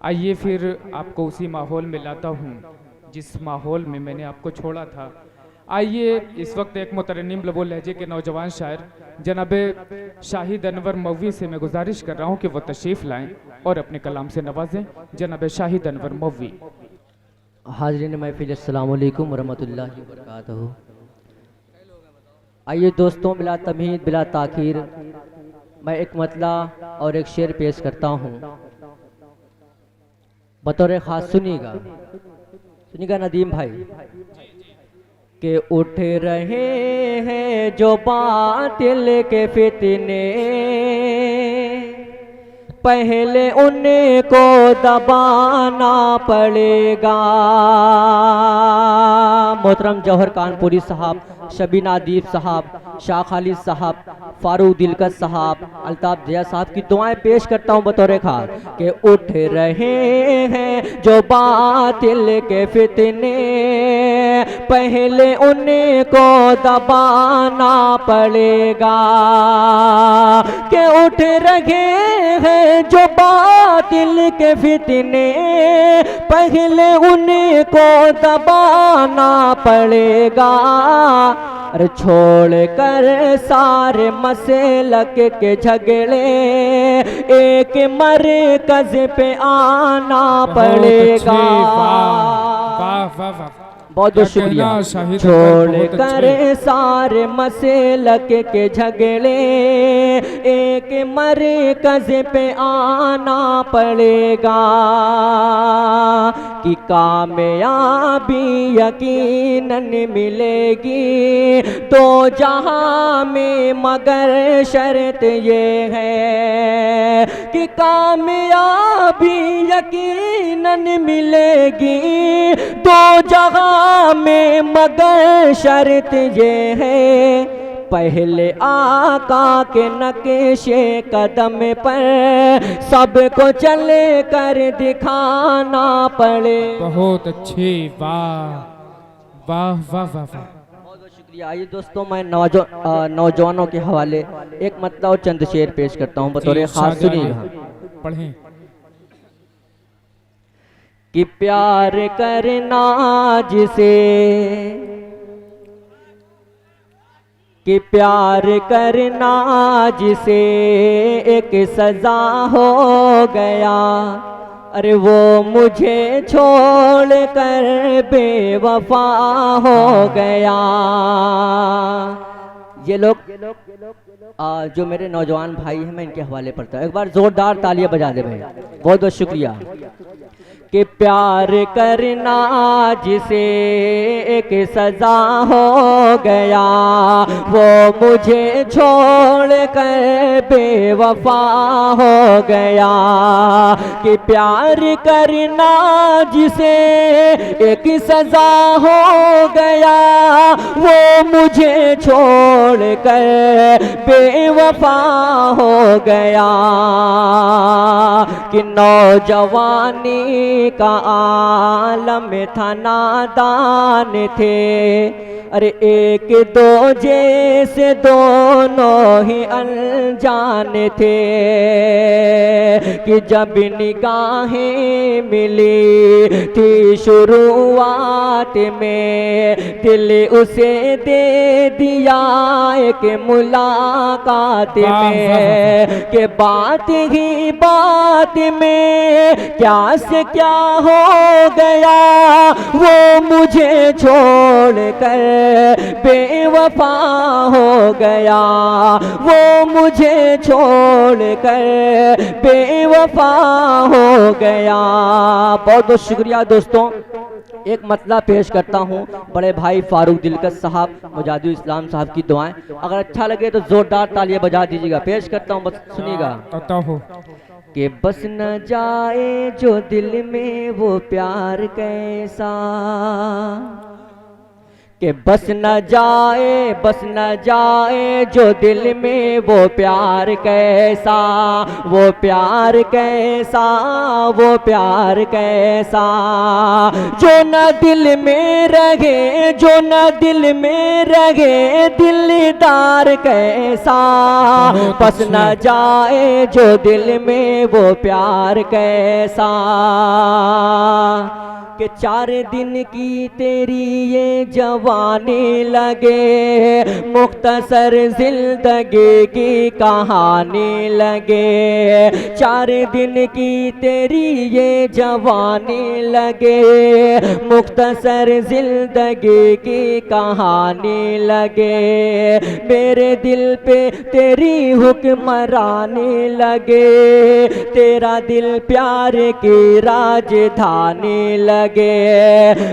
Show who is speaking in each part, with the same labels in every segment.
Speaker 1: आइए फिर आपको उसी माहौल में लाता हूँ जिस माहौल में मैंने आपको छोड़ा था। आइए इस वक्त एक मुतरन्निम लबो लहजे के नौजवान शायर जनाब शाहिद अनवर मौवी से मैं गुजारिश कर रहा हूँ कि वो तशरीफ़ लाएं और अपने कलाम से नवाजें। जनाब शाहिद अनवर मौवी।
Speaker 2: हाज़रीन महफिल अस्सलाम वालेकुम वरहमतुल्लाहि वबरकातुहू। आइए दोस्तों, बिला तमहीद बिला ताखीर मैं एक मतला और एक शेर पेश करता हूँ बतौर ख़ास। सुनिएगा सुनिएगा नदीम भाई के उठ रहे हैं जो बातिल के फितने, पहले उनको दबाना पड़ेगा। मोहतरम जौहर कानपुरी साहब, शबीन आदिब साहब, शाह खालिद साहब, फारूक दिलकश साहब, अल्ताफ जिया साहब की दुआएं पेश करता हूँ बतौर खास के उठ रहे हैं जो बातिल के फितने, पहले उनको दबाना पड़ेगा। के उठ रहे हैं जो बातिल के फितने, पहले उनको दबाना पड़ेगा। अरे छोड़ कर सारे मसलक के झगड़े, एक मरकज पे आना पड़ेगा।
Speaker 1: वाह वाह वाह,
Speaker 2: बहुत बहुत शुक्रिया। छोड़ कर सारे मसलक के झगड़े, एक मरकज पे आना पड़ेगा। कि कामयाबी यकीनन मिलेगी तो जहां में, मगर शर्त ये है कि कामयाबी यकीनन मिलेगी तो जहां में, मगर शर्त ये है पहले आका के नक्शे कदम पर सबको चल कर दिखाना पड़े।
Speaker 1: बहुत अच्छी, वाह वाह वाह वाह वाह।
Speaker 2: बहुत बहुत शुक्रिया। आइए दोस्तों, मैं नौजवानों के हवाले एक मतलब और चंद शेर पेश करता हूँ बतौर खास। सुनिएगा
Speaker 1: पढ़ें।
Speaker 2: कि प्यार करना जिसे, कि प्यार करना जिसे एक सजा हो गया, अरे वो मुझे छोड़ कर बेवफा हो गया। ये लोग जो मेरे नौजवान भाई हैं मैं इनके हवाले पढ़ता हूँ। एक बार जोरदार तालियां बजा दे भाई। बहुत बहुत शुक्रिया। कि प्यार करना जिसे एक सजा हो गया, वो मुझे छोड़ कर बेवफा हो गया। कि प्यार करना जिसे एक सजा हो गया, वो मुझे छोड़ कर बेवफा हो गया। कि नौजवानी का आलम था, नादान थे, अरे एक दो जैसे दोनों ही अनजान थे। कि जब निगाहें मिली थी शुरुआत में, दिल उसे दे दिया एक मुलाकात में। के बात ही बात में क्या से क्या हो गया, वो मुझे छोड़ कर बेवफा हो गया, वो मुझे छोड़ कर बेवफा हो गया। बहुत बहुत शुक्रिया दोस्तों। एक मतला पेश करता हूँ बड़े भाई फारूक दिलकश साहब, मुजाहिदुल इस्लाम साहब की दुआएं। अगर अच्छा लगे तो जोरदार तालियां बजा दीजिएगा। पेश करता हूँ, बस सुनिएगा। कि बस न जाए जो दिल में वो प्यार कैसा, कि बस न जाए जो दिल में वो प्यार कैसा, वो प्यार कैसा, वो प्यार कैसा, जो न दिल में रहे, जो न दिल में रहे दिलदार कैसा, बस न जाए जो दिल में वो प्यार कैसा। कि 4 दिन की तेरी ये जवानी लगे, मुख्तसर जिंदगी की कहानी लगे, 4 दिन की तेरी ये जवानी लगे, मुख्तसर जिंदगी की कहानी लगे, मेरे दिल पे तेरी हुक्मरानी लगे, तेरा दिल प्यार की राजधानी लगे,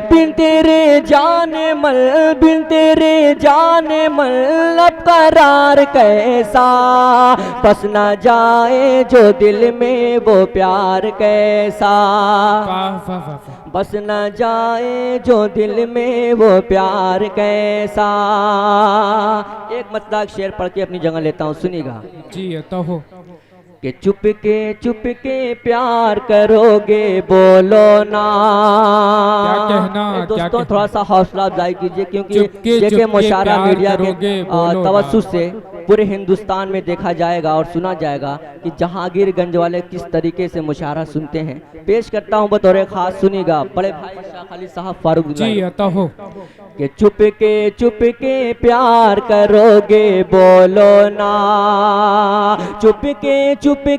Speaker 2: बिन तेरे जाने मल, बिन तेरे जाने मल अब करार कैसा, बस न जाए जो दिल में वो प्यार कैसा, बस न जाए जो दिल में वो प्यार कैसा। एक मतलब शेर पढ़ के अपनी जगह लेता हूँ, सुनिएगा
Speaker 1: जी तो हो।
Speaker 2: कि चुप के प्यार करोगे बोलो ना।
Speaker 1: क्या कहना,
Speaker 2: दोस्तों थोड़ा सा हौसला अफजाई कीजिए, क्योंकि
Speaker 1: चुपके
Speaker 2: जेके मुशारा
Speaker 1: प्यार
Speaker 2: मीडिया के
Speaker 1: करोगे बोलो
Speaker 2: तवज्जुह
Speaker 1: ना।
Speaker 2: से पूरे हिंदुस्तान में देखा जाएगा और सुना जाएगा कि जहांगीरगंज वाले किस तरीके से मुशारा सुनते हैं। पेश करता हूं बतौर खास, सुनिएगा बड़े भाई शाह अली साहब फारूक
Speaker 1: जी तो हो।
Speaker 2: कि चुप के प्यार करोगे बोलो ना, चुप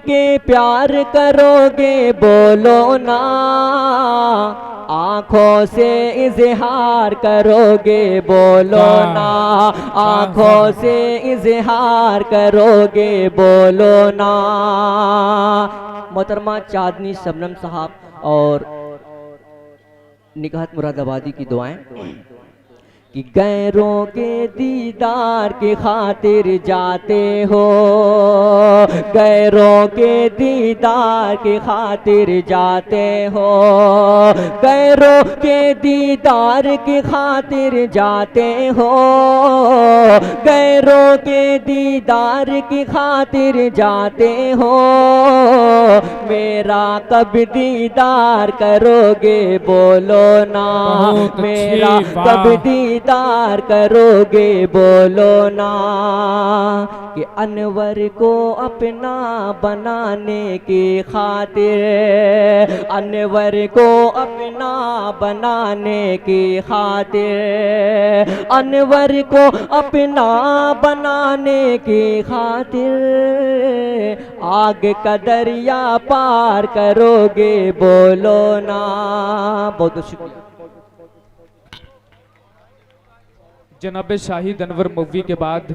Speaker 2: के प्यार करोगे बोलो ना, आँखों से इजहार करोगे बोलो ना, आँखों से इजहार करोगे बोलो ना। मोहतरमा चांदनी शबनम साहब और निगाहत मुरादाबादी की दुआएं कि गैरों के दीदार की खातिर जाते हो, गैरों के दीदार की खातिर जाते हो, गैरों के दीदार की खातिर जाते हो, गैरों के दीदार की खातिर जाते हो, मेरा कब दीदार करोगे बोलो ना, मेरा कब दीदार करोगे बोलो ना। कि अनवर को अपना बनाने की खातिर, अनवर को अपना बनाने की खातिर, अनवर को अपना बनाने की खातिर, आग का दरिया पार करोगे बोलो ना। बहुत बहुत शुक्रिया।
Speaker 1: जनाब शाहिद अनवर मूवी के बाद